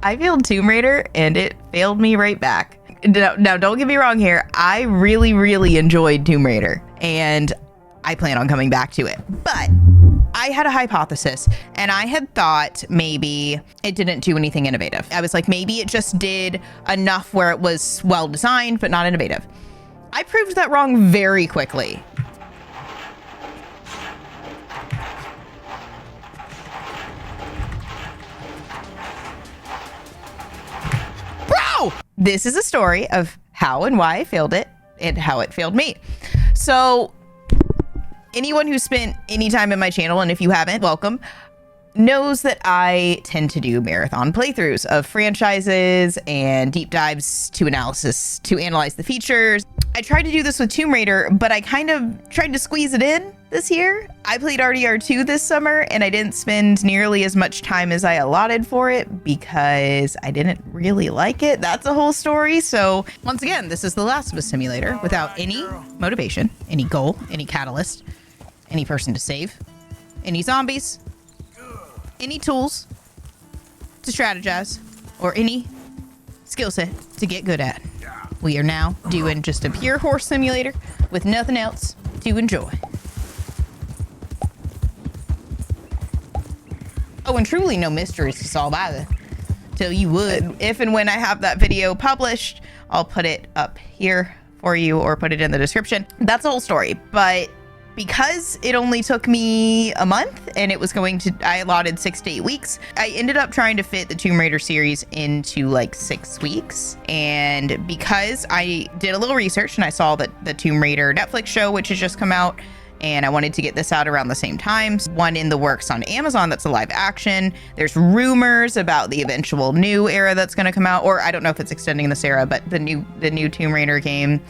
I failed Tomb Raider and it failed me right back. Now, don't get me wrong here. I really, really enjoyed Tomb Raider and I plan on coming back to it. But I had a hypothesis and I had thought maybe it didn't do anything innovative. I was like, maybe it just did enough where it was well designed, but not innovative. I proved that wrong very quickly. Bro! This is a story of how and why I failed it and how it failed me. So anyone who spent any time in my channel, and if you haven't, welcome, knows that I tend to do marathon playthroughs of franchises and deep dives to analyze the features. I tried to do this with Tomb Raider, but I kind of tried to squeeze it in this year. I played RDR2 this summer and I didn't spend nearly as much time as I allotted for it because I didn't really like it. That's a whole story. So once again, this is the Last of Us simulator without any motivation, any goal, any catalyst, any person to save, any zombies, any tools to strategize, or any skill set to get good at. We are now doing just a pure horse simulator with nothing else to enjoy. Oh, and truly no mysteries to solve either. Tell you would. If and when I have that video published, I'll put it up here for you or put it in the description. That's the whole story. But because it only took me a month and it was I allotted 6 to 8 weeks, I ended up trying to fit the Tomb Raider series into like 6 weeks. And because I did a little research and I saw that the Tomb Raider Netflix show, which has just come out, and I wanted to get this out around the same time. One in the works on Amazon that's a live action. There's rumors about the eventual new era that's going to come out, or I don't know if it's extending this era, but the new Tomb Raider game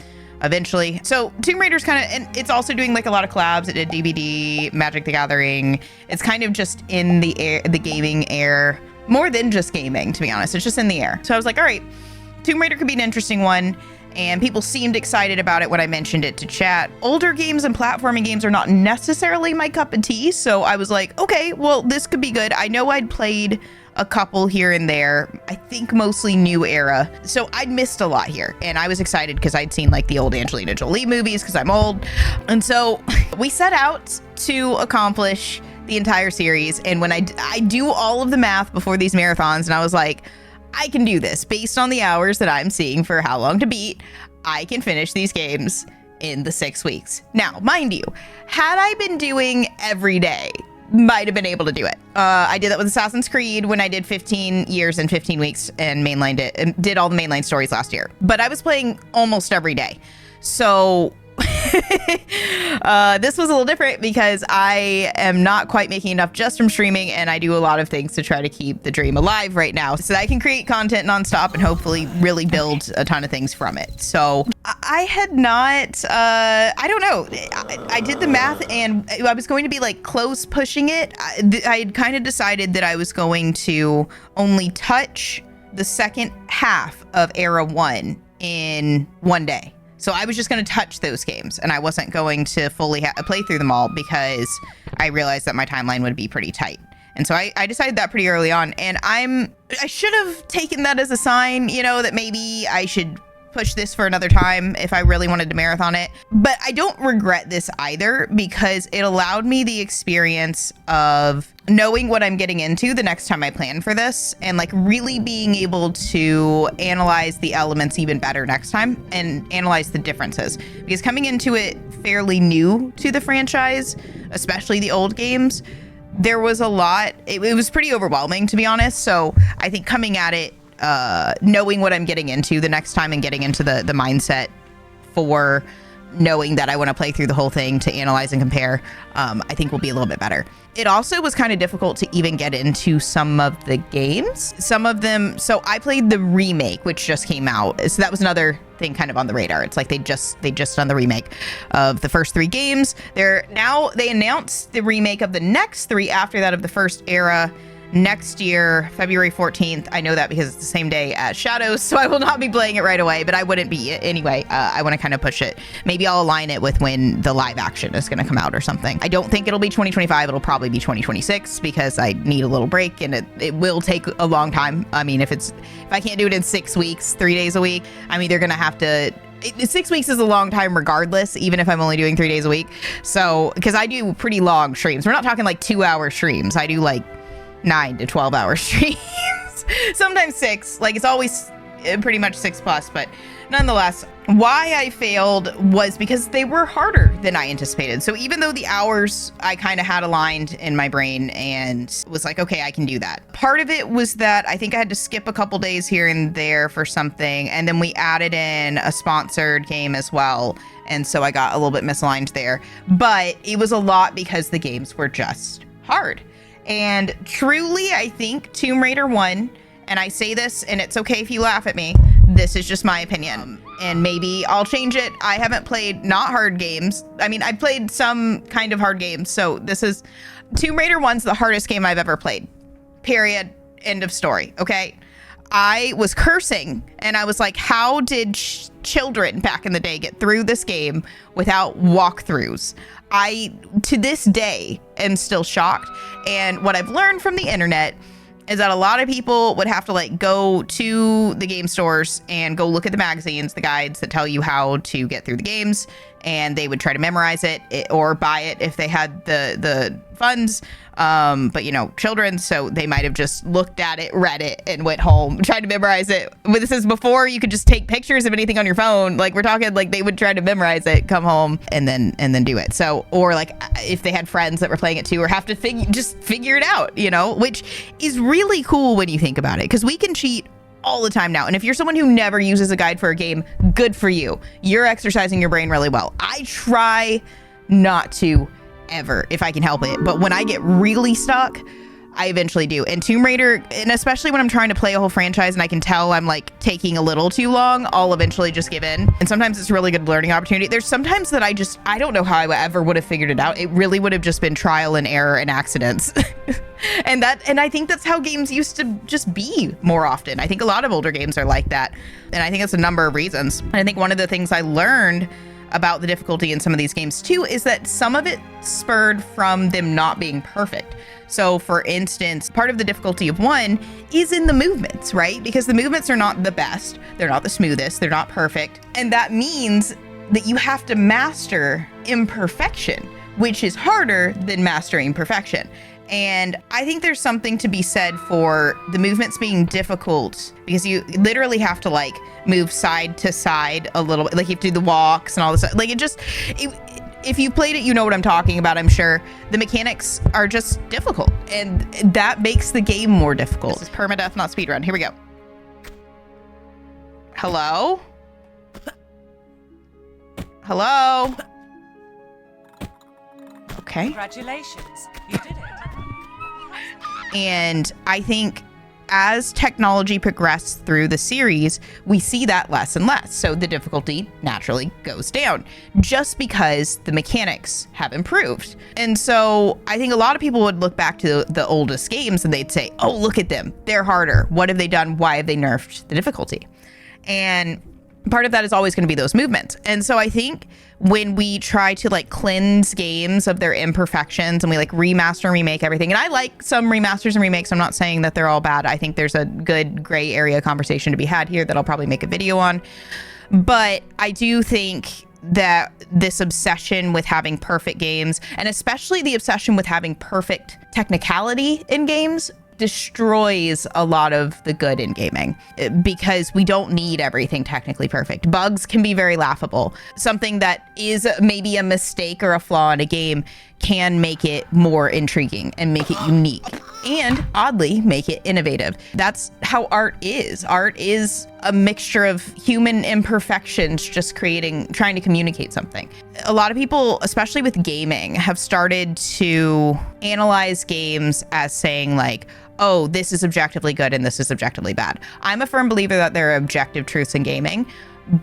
eventually. So Tomb Raider's kind of, and it's also doing like a lot of collabs. It did DVD, Magic the Gathering. It's kind of just in the air, the gaming air, more than just gaming, to be honest. It's just in the air. So I was like, all right, Tomb Raider could be an interesting one. And people seemed excited about it when I mentioned it to chat. Older games and platforming games are not necessarily my cup of tea. So I was like, okay, well, this could be good. I know I'd played a couple here and there. I think mostly new era. So I'd missed a lot here. And I was excited because I'd seen like the old Angelina Jolie movies because I'm old. And so we set out to accomplish the entire series. And when I do all of the math before these marathons, and I was like, I can do this based on the hours that I'm seeing for how long to beat. I can finish these games in the 6 weeks. Now, mind you, had I been doing every day, might have been able to do it. I did that with Assassin's Creed when I did 15 years and 15 weeks and mainlined it and did all the mainline stories last year. But I was playing almost every day. So this was a little different because I am not quite making enough just from streaming, and I do a lot of things to try to keep the dream alive right now so that I can create content nonstop and hopefully really build a ton of things from it. So I had not, I don't know. I did the math and I was going to be like close pushing it. I had kind of decided that I was going to only touch the second half of Era 1 in one day. So I was just going to touch those games and I wasn't going to fully play through them all because I realized that my timeline would be pretty tight. And so I decided that pretty early on, and I should have taken that as a sign, you know, that maybe I should push this for another time if I really wanted to marathon it. But I don't regret this either because it allowed me the experience of knowing what I'm getting into the next time I plan for this, and like really being able to analyze the elements even better next time and analyze the differences. Because coming into it fairly new to the franchise, especially the old games, there was a lot. It was pretty overwhelming, to be honest. So I think coming at it, knowing what I'm getting into the next time and getting into the mindset for knowing that I want to play through the whole thing to analyze and compare, I think will be a little bit better. It also was kind of difficult to even get into some of the games. Some of them, so I played the remake, which just came out. So that was another thing kind of on the radar. It's like they just done the remake of the first 3 games. They announced the remake of the next 3 after that of the first era. next year, February 14th. I know that because it's the same day as Shadows, so I will not be playing it right away, but I wouldn't be anyway. I want to kind of push it. Maybe I'll align it with when the live action is going to come out or something. I don't think it'll be 2025. It'll probably be 2026 because I need a little break, and it will take a long time. I mean, if I can't do it in 6 weeks, 3 days a week, I'm either going to have to... 6 weeks is a long time regardless, even if I'm only doing 3 days a week. So, because I do pretty long streams. We're not talking like 2-hour streams. I do like 9 to 12 hour streams. Sometimes 6. Like, it's always pretty much 6+, but nonetheless, why I failed was because they were harder than I anticipated. So even though the hours I kind of had aligned in my brain and was like, okay, I can do that. Part of it was that I think I had to skip a couple days here and there for something. And then we added in a sponsored game as well. And so I got a little bit misaligned there. But it was a lot because the games were just hard. And truly, I think Tomb Raider 1, and I say this, and it's okay if you laugh at me, this is just my opinion, and maybe I'll change it. I haven't played not hard games. I mean, I've played some kind of hard games, so this is... Tomb Raider 1's the hardest game I've ever played. Period. End of story, okay? I was cursing, and I was like, how did children back in the day get through this game without walkthroughs? I, to this day, am still shocked. And what I've learned from the internet is that a lot of people would have to like go to the game stores and go look at the magazines, the guides that tell you how to get through the games, and they would try to memorize it or buy it if they had the funds. But you know, children, so they might have just looked at it, read it, and went home, tried to memorize it. But this is before you could just take pictures of anything on your phone. Like, we're talking like they would try to memorize it, come home, and then do it. So, or like if they had friends that were playing it too, or have to figure it out, you know, which is really cool when you think about it, because we can cheat all the time now. And if you're someone who never uses a guide for a game, good for you. You're exercising your brain really well. I try not to ever, if I can help it. But when I get really stuck, I eventually do. And Tomb Raider, and especially when I'm trying to play a whole franchise and I can tell I'm like taking a little too long, I'll eventually just give in. And sometimes it's a really good learning opportunity. There's sometimes that I don't know how I ever would have figured it out. It really would have just been trial and error and accidents. and I think that's how games used to just be more often. I think a lot of older games are like that. And I think it's a number of reasons. And I think one of the things I learned about the difficulty in some of these games too is that some of it spurred from them not being perfect. So for instance, part of the difficulty of 1 is in the movements, right? Because the movements are not the best, they're not the smoothest, they're not perfect. And that means that you have to master imperfection, which is harder than mastering perfection. And I think there's something to be said for the movements being difficult, because you literally have to like move side to side a little bit. Like you have to do the walks and all this stuff. Like if you played it, you know what I'm talking about, I'm sure. The mechanics are just difficult, and that makes the game more difficult. This is permadeath, not speedrun. Here we go. Hello? Hello? Okay. Congratulations, you did it. And I think as technology progressed through the series, we see that less and less. So the difficulty naturally goes down just because the mechanics have improved. And so I think a lot of people would look back to the oldest games and they'd say, oh, look at them. They're harder. What have they done? Why have they nerfed the difficulty? And part of that is always going to be those movements. And so I think when we try to like cleanse games of their imperfections and we like remaster and remake everything, and I like some remasters and remakes, I'm not saying that they're all bad. I think there's a good gray area conversation to be had here that I'll probably make a video on. But I do think that this obsession with having perfect games, and especially the obsession with having perfect technicality in games, destroys a lot of the good in gaming, because we don't need everything technically perfect. Bugs can be very laughable. Something that is maybe a mistake or a flaw in a game can make it more intriguing and make it unique, and oddly make it innovative. That's how art is. Art is a mixture of human imperfections just trying to communicate something. A lot of people, especially with gaming, have started to analyze games as saying like, oh, this is objectively good and this is objectively bad. I'm a firm believer that there are objective truths in gaming,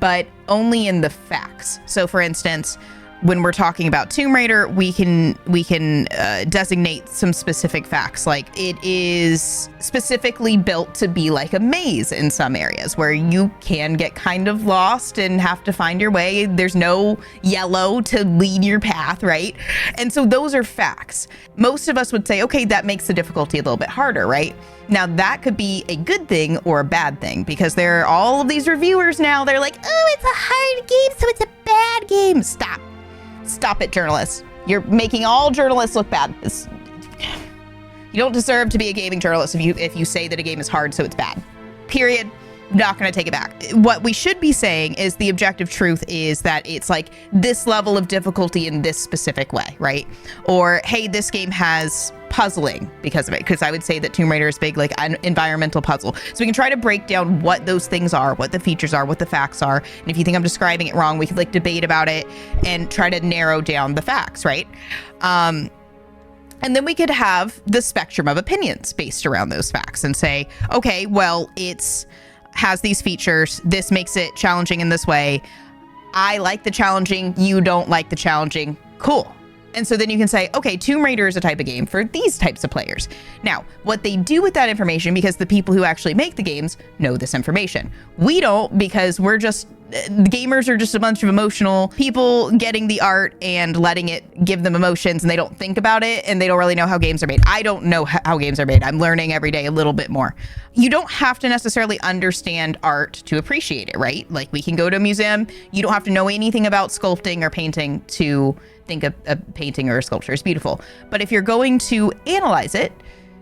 but only in the facts. So for instance, when we're talking about Tomb Raider, we can designate some specific facts. Like, it is specifically built to be like a maze in some areas where you can get kind of lost and have to find your way. There's no yellow to lead your path, right? And so those are facts. Most of us would say, okay, that makes the difficulty a little bit harder, right? Now, that could be a good thing or a bad thing, because there are all of these reviewers now. They're like, oh, it's a hard game, so it's a bad game. Stop it, journalists. You're making all journalists look bad. You don't deserve to be a gaming journalist if you say that a game is hard, so it's bad. Period. Not going to take it back. What we should be saying is the objective truth is that it's like this level of difficulty in this specific way, right? Or, hey, this game has puzzling because of it, because I would say that Tomb Raider is big, like an environmental puzzle. So we can try to break down what those things are, what the features are, what the facts are. And if you think I'm describing it wrong, we could like debate about it and try to narrow down the facts, right? And then we could have the spectrum of opinions based around those facts and say, okay, well, has these features. This makes it challenging in this way. I like the challenging. You don't like the challenging. Cool. And so then you can say, okay, Tomb Raider is a type of game for these types of players. Now, what they do with that information, because the people who actually make the games know this information. We don't, because we're just, gamers are just a bunch of emotional people getting the art and letting it give them emotions, and they don't think about it, and they don't really know how games are made. I don't know how games are made. I'm learning every day a little bit more. You don't have to necessarily understand art to appreciate it, right? Like, we can go to a museum. You don't have to know anything about sculpting or painting to think a painting or a sculpture is beautiful. But if you're going to analyze it,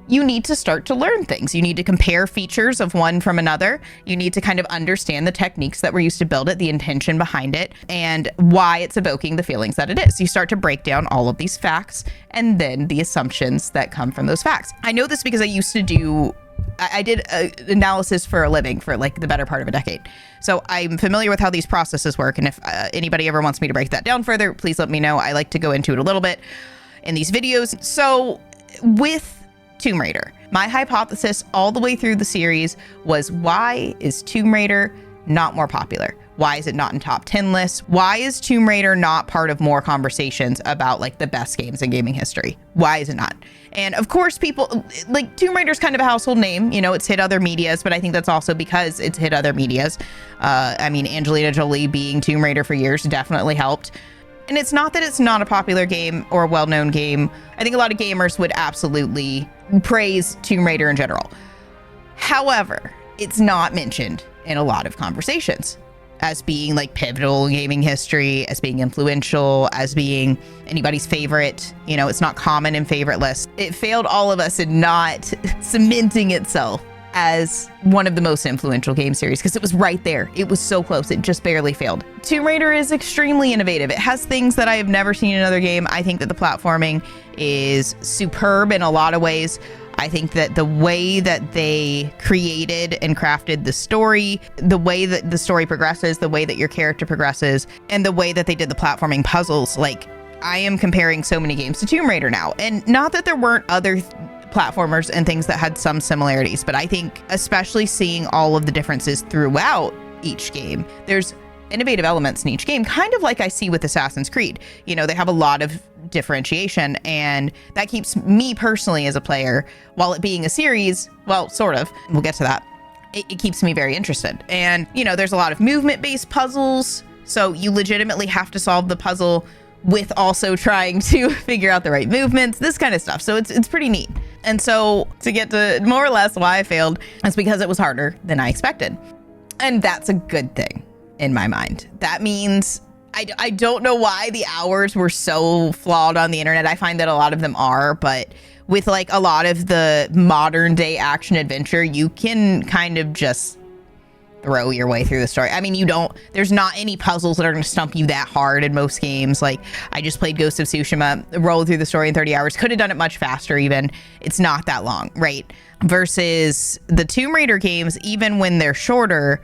you need to start to learn things. You need to compare features of one from another. You need to kind of understand the techniques that were used to build it, the intention behind it, and why it's evoking the feelings that it is. You start to break down all of these facts and then the assumptions that come from those facts. I know this because I did analysis for a living for like the better part of a decade. So I'm familiar with how these processes work. And if anybody ever wants me to break that down further, please let me know. I like to go into it a little bit in these videos. So with Tomb Raider, my hypothesis all the way through the series was, why is Tomb Raider not more popular? Why is it not in top 10 lists? Why is Tomb Raider not part of more conversations about like the best games in gaming history? Why is it not? And of course, people like Tomb Raider's kind of a household name, you know, it's hit other medias, but I think that's also because it's hit other medias. I mean, Angelina Jolie being Tomb Raider for years definitely helped. And it's not that it's not a popular game or a well-known game. I think a lot of gamers would absolutely praise Tomb Raider in general. However, it's not mentioned in a lot of conversations as being like pivotal in gaming history, as being influential, as being anybody's favorite. You know, it's not common in favorite lists. It failed all of us in not cementing itself as one of the most influential game series, because it was right there. It was so close. It just barely failed. Tomb Raider is extremely innovative. It has things that I have never seen in another game. I think that the platforming is superb in a lot of ways. I think that the way that they created and crafted the story, the way that the story progresses, the way that your character progresses, and the way that they did the platforming puzzles, like, I am comparing so many games to Tomb Raider now. And not that there weren't other platformers and things that had some similarities, but I think especially seeing all of the differences throughout each game, there's innovative elements in each game, kind of like I see with Assassin's Creed. You know, they have a lot of differentiation, and that keeps me personally as a player, while it being a series, well, sort of, we'll get to that, it keeps me very interested. And, you know, there's a lot of movement-based puzzles, so you legitimately have to solve the puzzle with also trying to figure out the right movements, this kind of stuff. So it's pretty neat. And so to get to more or less why I failed, it's because it was harder than I expected. And that's a good thing in my mind. That means I don't know why the hours were so flawed on the internet. I find that a lot of them are, but with like a lot of the modern day action adventure, you can kind of just throw your way through the story. I mean, there's not any puzzles that are going to stump you that hard in most games. Like, I just played Ghost of Tsushima, rolled through the story in 30 hours, could have done it much faster even. It's not that long, right? Versus the Tomb Raider games, even when they're shorter,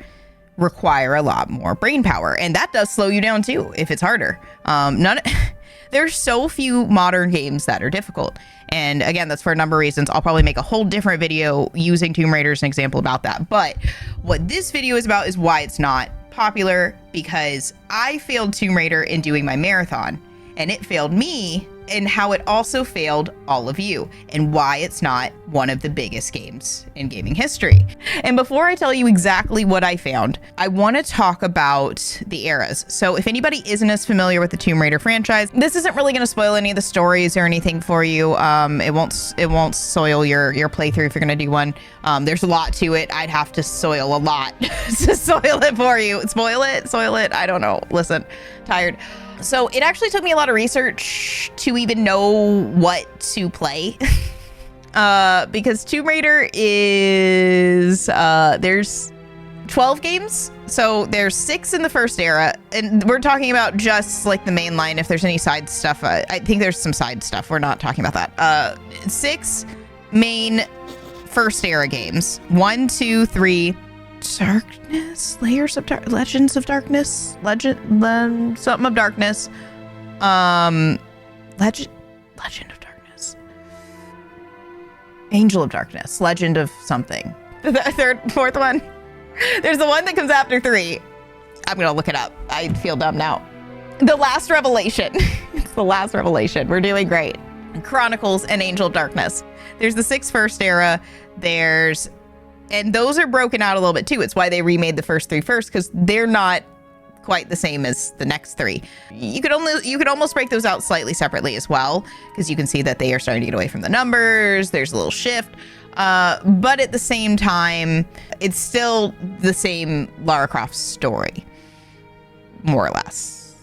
require a lot more brain power. And that does slow you down too, if it's harder. There's so few modern games that are difficult. And again, that's for a number of reasons. I'll probably make a whole different video using Tomb Raider as an example about that. But what this video is about is why it's not popular, because I failed Tomb Raider in doing my marathon. and it failed me, and how it also failed all of you, and why it's not one of the biggest games in gaming history. And before I tell you exactly what I found, I want to talk about the eras. So if anybody isn't as familiar with the Tomb Raider franchise, this isn't really going to spoil any of the stories or anything for you. It won't soil your playthrough if you're going to do one. There's a lot to it. I'd have to soil a lot to soil it for you. Spoil it, soil it. I don't know. Listen, tired. So it actually took me a lot of research to even know what to play. Because Tomb Raider is, there's 12 games. So there's 6 in the first era. And we're talking about just like the main line. If there's any side stuff, I think there's some side stuff. We're not talking about that. 6 main first era games. 1, 2, 3. Darkness, Legends of Darkness, something of Darkness, Legend of Darkness, Angel of Darkness, Legend of something. The fourth one. There's the one that comes after 3. I'm gonna look it up. I feel dumb now. The Last Revelation. It's the Last Revelation. We're doing great. Chronicles and Angel of Darkness. There's the 6 first era. And those are broken out a little bit too. It's why they remade the first 3 first, because they're not quite the same as the next 3. You could almost break those out slightly separately as well, because you can see that they are starting to get away from the numbers. There's a little shift. But at the same time, it's still the same Lara Croft story, more or less.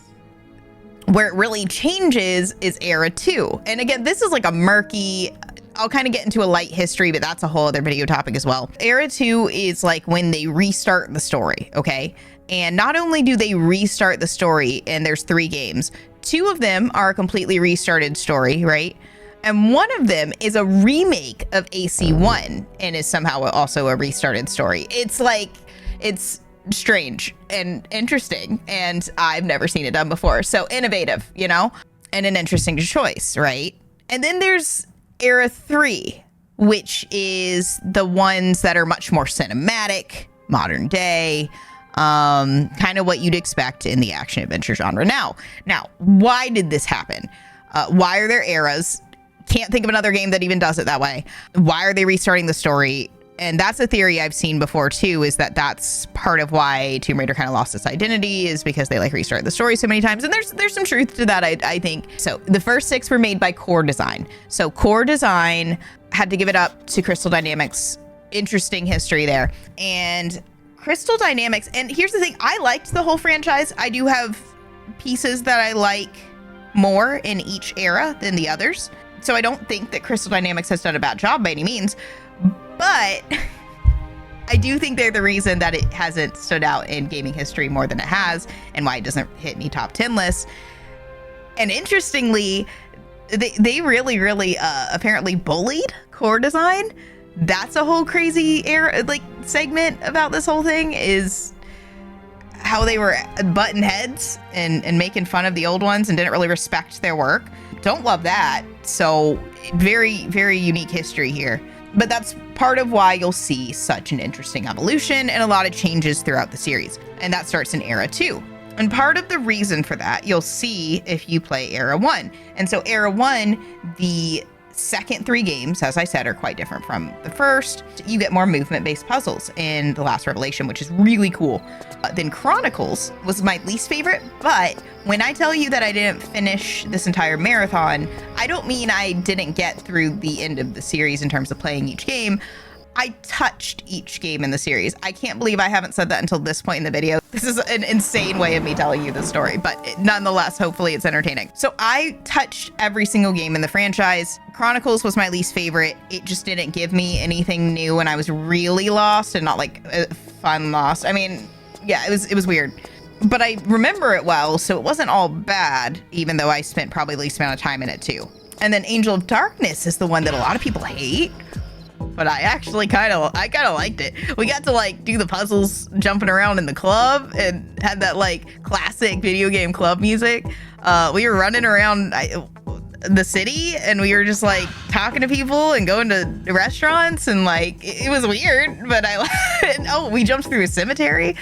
Where it really changes is Era 2. And again, this is like a murky... I'll kind of get into a light history, but that's a whole other video topic as well. Era 2 is like when they restart the story, okay? And not only do they restart the story, and there's 3 games, 2 of them are a completely restarted story, right? And one of them is a remake of AC1 and is somehow also a restarted story. It's like, it's strange and interesting, and I've never seen it done before. So innovative, you know, and an interesting choice, right? And then there's Era 3, which is the ones that are much more cinematic, modern day, kind of what you'd expect in the action adventure genre. Now, why did this happen? Why are there eras? Can't think of another game that even does it that way. Why are they restarting the story? And that's a theory I've seen before too, is that that's part of why Tomb Raider kind of lost its identity, is because they like restart the story so many times. And there's some truth to that, I think. So the first 6 were made by Core Design. So Core Design had to give it up to Crystal Dynamics. Interesting history there. And Crystal Dynamics, and here's the thing, I liked the whole franchise. I do have pieces that I like more in each era than the others. So I don't think that Crystal Dynamics has done a bad job by any means. But I do think they're the reason that it hasn't stood out in gaming history more than it has, and why it doesn't hit any top 10 lists. And interestingly, they really apparently bullied Core Design. That's a whole crazy segment about this whole thing, is how they were butting heads and making fun of the old ones and didn't really respect their work. Don't love that. So very, very unique history here. But that's part of why you'll see such an interesting evolution and a lot of changes throughout the series. And that starts in Era 2. And part of the reason for that, you'll see if you play Era 1. And so Era 1, the second 3 games, as I said, are quite different from the first. You get more movement-based puzzles in The Last Revelation, which is really cool. Then Chronicles was my least favorite, but when I tell you that I didn't finish this entire marathon, I don't mean I didn't get through the end of the series in terms of playing each game. I touched each game in the series. I can't believe I haven't said that until this point in the video. This is an insane way of me telling you the story, but nonetheless, hopefully it's entertaining. So I touched every single game in the franchise. Chronicles was my least favorite. It just didn't give me anything new, and I was really lost, and not like fun lost. I mean, yeah, it was weird. But I remember it well, so it wasn't all bad, even though I spent probably the least amount of time in it too. And then Angel of Darkness is the one that a lot of people hate. But I actually kind of liked it. We got to like do the puzzles jumping around in the club and had that like classic video game club music. We were running around the city and we were just like talking to people and going to restaurants, and like it was weird, but oh, we jumped through a cemetery.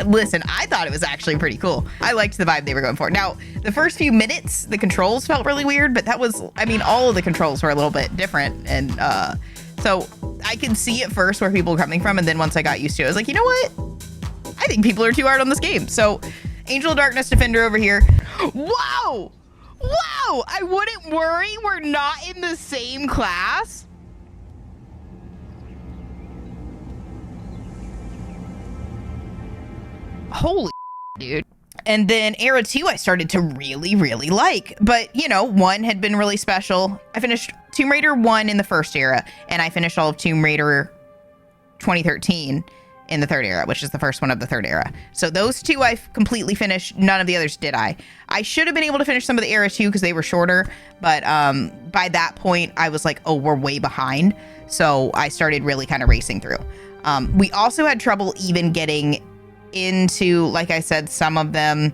Listen, I thought it was actually pretty cool. I liked the vibe they were going for. Now, the first few minutes, the controls felt really weird, but that was, I mean, all of the controls were a little bit different. And so I could see at first where people were coming from. And then once I got used to it, I was like, you know what? I think people are too hard on this game. So Angel of Darkness Defender over here. Wow! Wow! I wouldn't worry. We're not in the same class. Holy dude. And then Era 2 I started to really, really like. But, you know, 1 had been really special. I finished Tomb Raider 1 in the first era, and I finished all of Tomb Raider 2013 in the third era, which is the first one of the third era. So those 2 I've completely finished. None of the others did I. I should have been able to finish some of the Era 2 because they were shorter. But by that point, I was like, oh, we're way behind. So I started really kind of racing through. We also had trouble even getting into, like I said, some of them,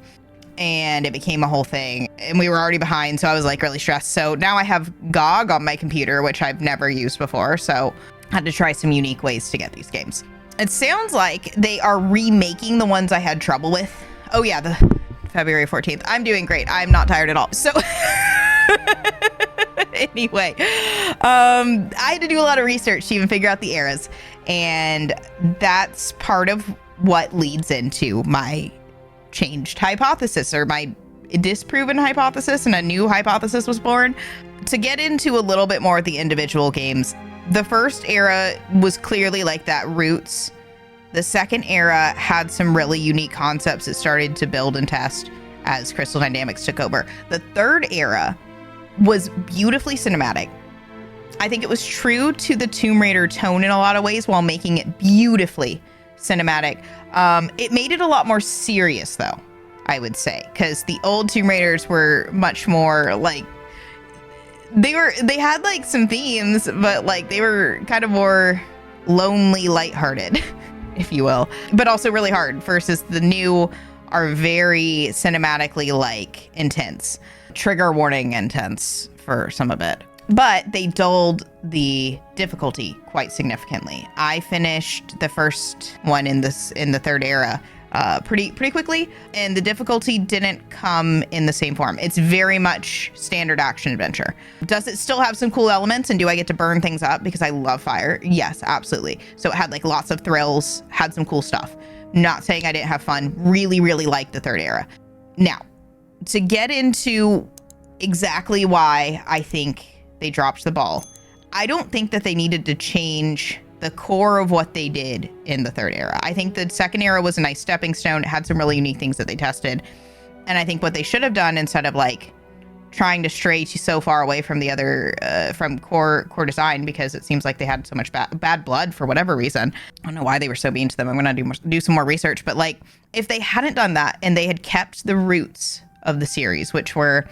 and it became a whole thing, and we were already behind, so I was like really stressed. So now I have GOG on my computer, which I've never used before, so I had to try some unique ways to get these games. It sounds like they are remaking the ones I had trouble with. Oh yeah, the February 14th. I'm doing great. I'm not tired at all. So anyway, I had to do a lot of research to even figure out the eras, and that's part of what leads into my changed hypothesis, or my disproven hypothesis, and a new hypothesis was born. To get into a little bit more of the individual games, the first era was clearly like that roots. The second era had some really unique concepts it started to build and test as Crystal Dynamics took over. The third era was beautifully cinematic. I think it was true to the Tomb Raider tone in a lot of ways while making it beautifully cinematic. It made it a lot more serious, though, I would say, because the old Tomb Raiders were much more like they had like some themes, but like they were kind of more lonely, lighthearted, if you will, but also really hard. Versus the new are very cinematically like intense, trigger warning intense for some of it. But they dulled the difficulty quite significantly. I finished the first one in the third era pretty quickly, and the difficulty didn't come in the same form. It's very much standard action adventure. Does it still have some cool elements, and do I get to burn things up because I love fire? Yes, absolutely. So it had like lots of thrills, had some cool stuff. Not saying I didn't have fun. Really, really liked the third era. Now, to get into exactly why I think they dropped the ball, I don't think that they needed to change the core of what they did in the third era. I think the second era was a nice stepping stone. It had some really unique things that they tested. And I think what they should have done, instead of like trying to stray so far away from the other, from core design, because it seems like they had so much bad blood for whatever reason. I don't know why they were so mean to them. I'm going to do some more research. But like, if they hadn't done that and they had kept the roots of the series, which were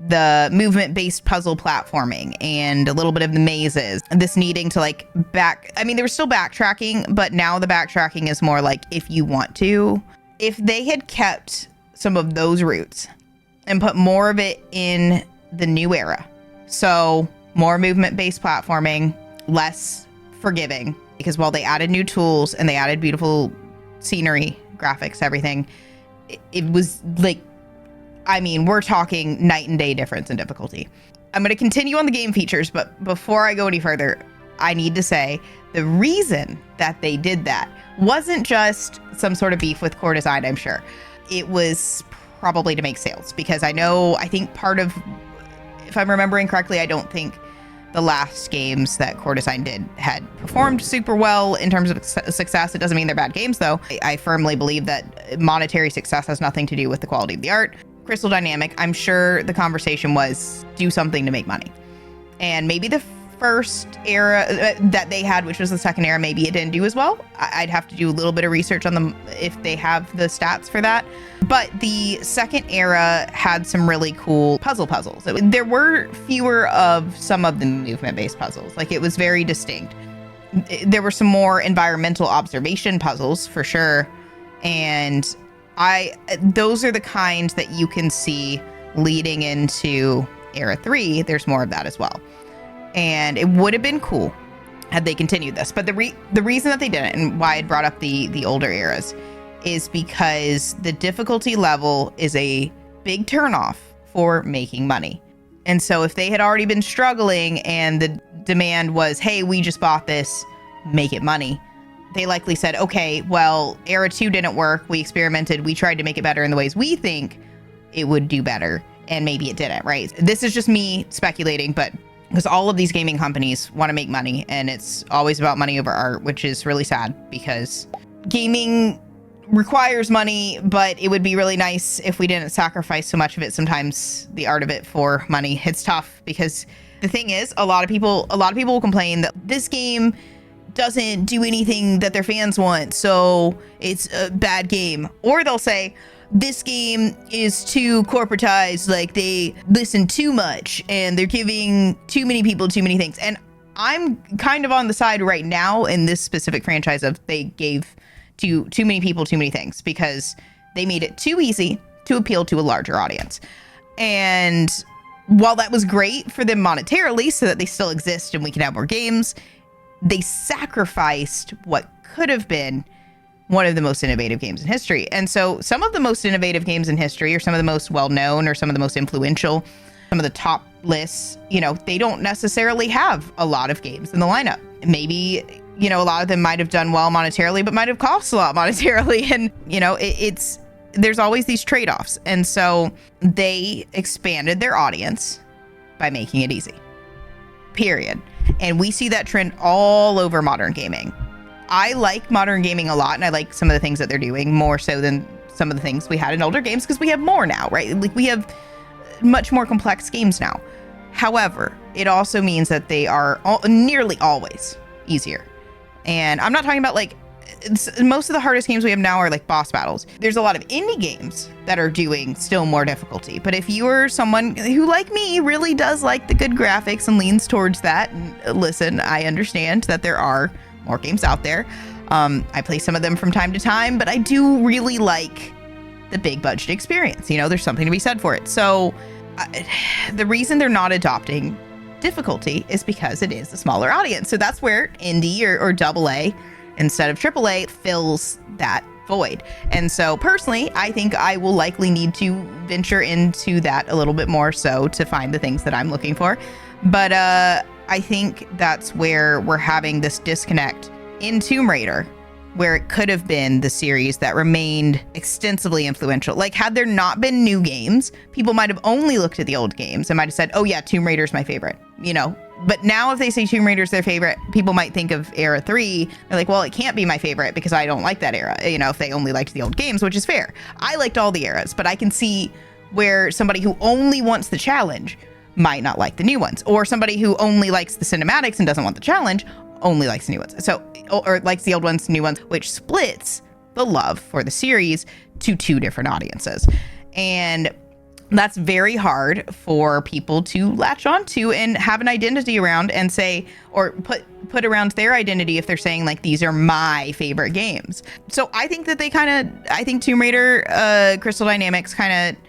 the movement-based puzzle platforming and a little bit of the mazes, this needing to like there was still backtracking, but now the backtracking is more like if you want to. If they had kept some of those roots and put more of it in the new era, so more movement-based platforming, less forgiving, because while they added new tools and they added beautiful scenery, graphics, everything, it was like, I mean, we're talking night and day difference in difficulty. I'm going to continue on the game features, but before I go any further, I need to say the reason that they did that wasn't just some sort of beef with core design, I'm sure. It was probably to make sales, because I think part of, if I'm remembering correctly, I don't think the last games that core design did had performed super well in terms of success. It doesn't mean they're bad games, though. I firmly believe that monetary success has nothing to do with the quality of the art. Crystal Dynamic, I'm sure the conversation was do something to make money. And maybe the first era that they had, which was the second era, maybe it didn't do as well. I'd have to do a little bit of research on them if they have the stats for that. But the second era had some really cool puzzles. There were fewer of some of the movement-based puzzles. Like, it was very distinct. There were some more environmental observation puzzles for sure. And those are the kind that you can see leading into Era 3. There's more of that as well. And it would have been cool had they continued this. But the reason that they didn't, and why I brought up the older eras, is because the difficulty level is a big turnoff for making money. And so if they had already been struggling and the demand was, hey, we just bought this, make it money, they likely said, okay, well, Era 2 didn't work. We experimented. We tried to make it better in the ways we think it would do better. And maybe it didn't, right? This is just me speculating, but because all of these gaming companies want to make money, and it's always about money over art, which is really sad because gaming requires money, but it would be really nice if we didn't sacrifice so much of it, sometimes the art of it, for money. It's tough because the thing is, a lot of people will complain that this game doesn't do anything that their fans want, so it's a bad game. Or they'll say, this game is too corporatized, like they listen too much and they're giving too many people too many things. And I'm kind of on the side right now in this specific franchise of they gave too many people too many things, because they made it too easy to appeal to a larger audience. And while that was great for them monetarily so that they still exist and we can have more games, they sacrificed what could have been one of the most innovative games in history. And so some of the most innovative games in history, or some of the most well-known, or some of the most influential, some of the top lists, you know, they don't necessarily have a lot of games in the lineup. Maybe, you know, a lot of them might have done well monetarily, but might have cost a lot monetarily. And, you know, there's always these trade-offs. And so they expanded their audience by making it easy, period. And we see that trend all over modern gaming. I like modern gaming a lot, and I like some of the things that they're doing more so than some of the things we had in older games, because we have more now, right? Like, we have much more complex games now. However, it also means that they are nearly always easier. And I'm not talking about most of the hardest games we have now are like boss battles. There's a lot of indie games that are doing still more difficulty. But if you're someone who, like me, really does like the good graphics and leans towards that, listen, I understand that there are more games out there. I play some of them from time to time, but I do really like the big budget experience. You know, there's something to be said for it. So the reason they're not adopting difficulty is because it is a smaller audience. So that's where indie or AA instead of AAA fills that void. And so personally, I think I will likely need to venture into that a little bit more so to find the things that I'm looking for. But I think that's where we're having this disconnect in Tomb Raider, where it could have been the series that remained extensively influential. Like, had there not been new games, people might have only looked at the old games and might have said, oh yeah, Tomb Raider's my favorite, you know. But now if they say Tomb Raider's their favorite, people might think of Era 3. They're like, well, it can't be my favorite because I don't like that era, you know, if they only liked the old games, which is fair. I liked all the eras, but I can see where somebody who only wants the challenge might not like the new ones, or somebody who only likes the cinematics and doesn't want the challenge only likes the new ones. So, or likes the old ones, new ones, which splits the love for the series to two different audiences. And that's very hard for people to latch onto and have an identity around and say, or put around their identity if they're saying like, these are my favorite games. So I think that I think Tomb Raider, Crystal Dynamics kind of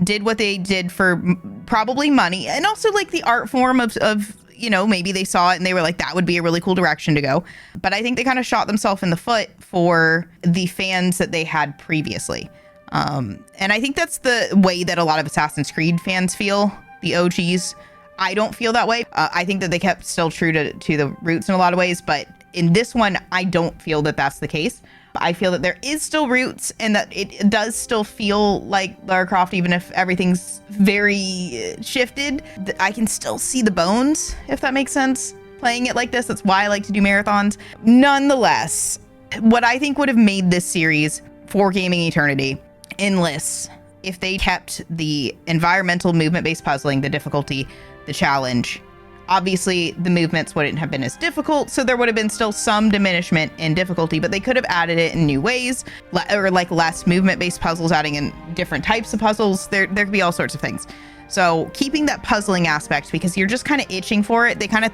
did what they did for probably money, and also like the art form of, you know, maybe they saw it and they were like, that would be a really cool direction to go. But I think they kind of shot themselves in the foot for the fans that they had previously. And I think that's the way that a lot of Assassin's Creed fans feel, the OGs. I don't feel that way. I think that they kept still true to the roots in a lot of ways, but in this one, I don't feel that that's the case. I feel that there is still roots and that it does still feel like Lara Croft, even if everything's very shifted. I can still see the bones, if that makes sense, playing it like this. That's why I like to do marathons. Nonetheless, what I think would have made this series for gaming eternity endless if they kept the environmental movement-based puzzling, the difficulty, the challenge. Obviously, the movements wouldn't have been as difficult, so there would have been still some diminishment in difficulty, but they could have added it in new ways, or like less movement-based puzzles, adding in different types of puzzles. There could be all sorts of things. So keeping that puzzling aspect, because you're just kind of itching for it. They kind of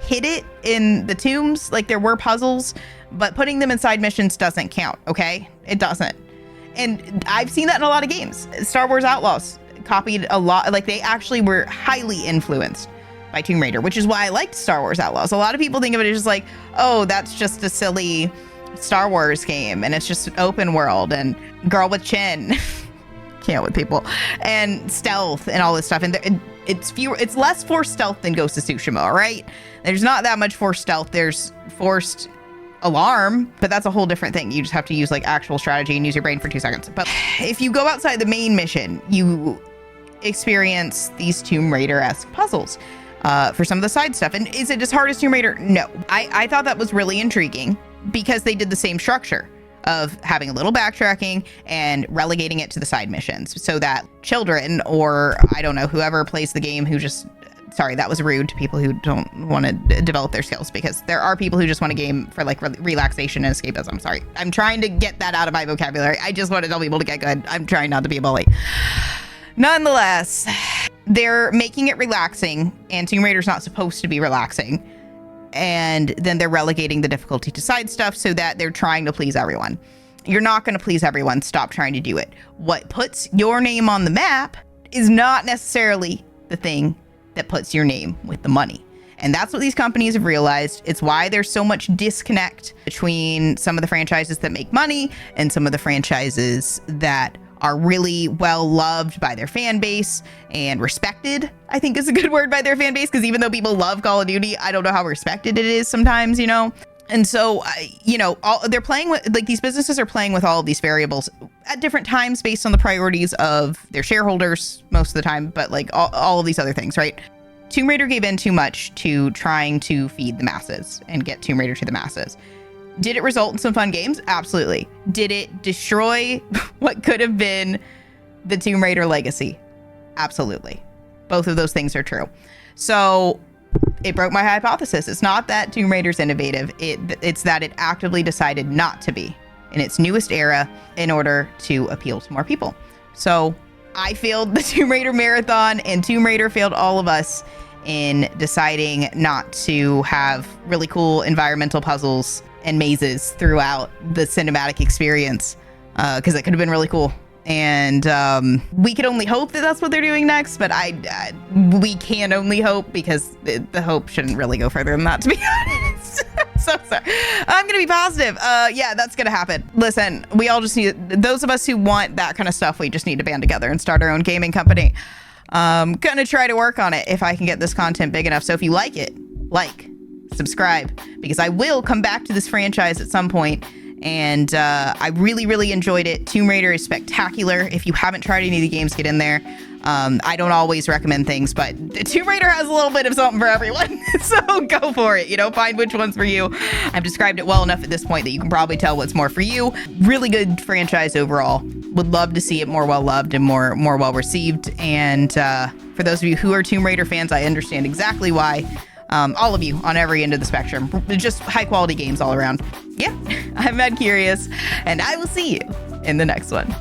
hid it in the tombs, like there were puzzles, but putting them inside missions doesn't count, okay? It doesn't. And I've seen that in a lot of games. Star Wars Outlaws copied a lot, like they actually were highly influenced by Tomb Raider, which is why I liked Star Wars Outlaws. A lot of people think of it as just like, oh, that's just a silly Star Wars game, and it's just open world and girl with chin. Can't with people, and stealth and all this stuff. And it's less forced stealth than Ghost of Tsushima, all right? There's not that much forced stealth. There's forced alarm, but that's a whole different thing. You just have to use like actual strategy and use your brain for 2 seconds. But if you go outside the main mission, you experience these Tomb Raider-esque puzzles for some of the side stuff. And is it as hard as Tomb Raider? No. I thought that was really intriguing because they did the same structure of having a little backtracking and relegating it to the side missions so that children, or I don't know, whoever plays the game who just, sorry, that was rude to people who don't want to develop their skills, because there are people who just want a game for like relaxation and escapism. Sorry. I'm trying to get that out of my vocabulary. I just want to tell people to get good. I'm trying not to be a bully. Nonetheless, they're making it relaxing, and Tomb Raider's not supposed to be relaxing. And then they're relegating the difficulty to side stuff so that they're trying to please everyone. You're not going to please everyone. Stop trying to do it. What puts your name on the map is not necessarily the thing that puts your name with the money. And that's what these companies have realized. It's why there's so much disconnect between some of the franchises that make money and some of the franchises that are really well loved by their fan base and respected, I think is a good word, by their fan base, because even though people love Call of Duty, I don't know how respected it is sometimes, you know? And so, you know, they're playing with, like, these businesses are playing with all of these variables at different times based on the priorities of their shareholders most of the time, but like all of these other things, right? Tomb Raider gave in too much to trying to feed the masses and get Tomb Raider to the masses. Did it result in some fun games? Absolutely. Did it destroy what could have been the Tomb Raider legacy? Absolutely. Both of those things are true. So it broke my hypothesis. It's not that Tomb Raider's innovative. It's that it actively decided not to be in its newest era in order to appeal to more people. So I failed the Tomb Raider marathon, and Tomb Raider failed all of us in deciding not to have really cool environmental puzzles and mazes throughout the cinematic experience, because it could have been really cool. And we could only hope that that's what they're doing next, but we can only hope, because the hope shouldn't really go further than that, to be honest. So sorry. I'm gonna be positive. Yeah, that's gonna happen. Listen, we all just need, those of us who want that kind of stuff, we just need to band together and start our own gaming company. Gonna try to work on it if I can get this content big enough. So if you like it, subscribe, because I will come back to this franchise at some point. And I really, really enjoyed it. Tomb Raider is spectacular. If you haven't tried any of the games, get in there. I don't always recommend things, but Tomb Raider has a little bit of something for everyone. So go for it, you know, find which one's for you. I've described it well enough at this point that you can probably tell what's more for you. Really good franchise overall. Would love to see it more well-loved and more well-received. And for those of you who are Tomb Raider fans, I understand exactly why. All of you on every end of the spectrum, just high quality games all around. Yeah, I'm MADkurious, and I will see you in the next one.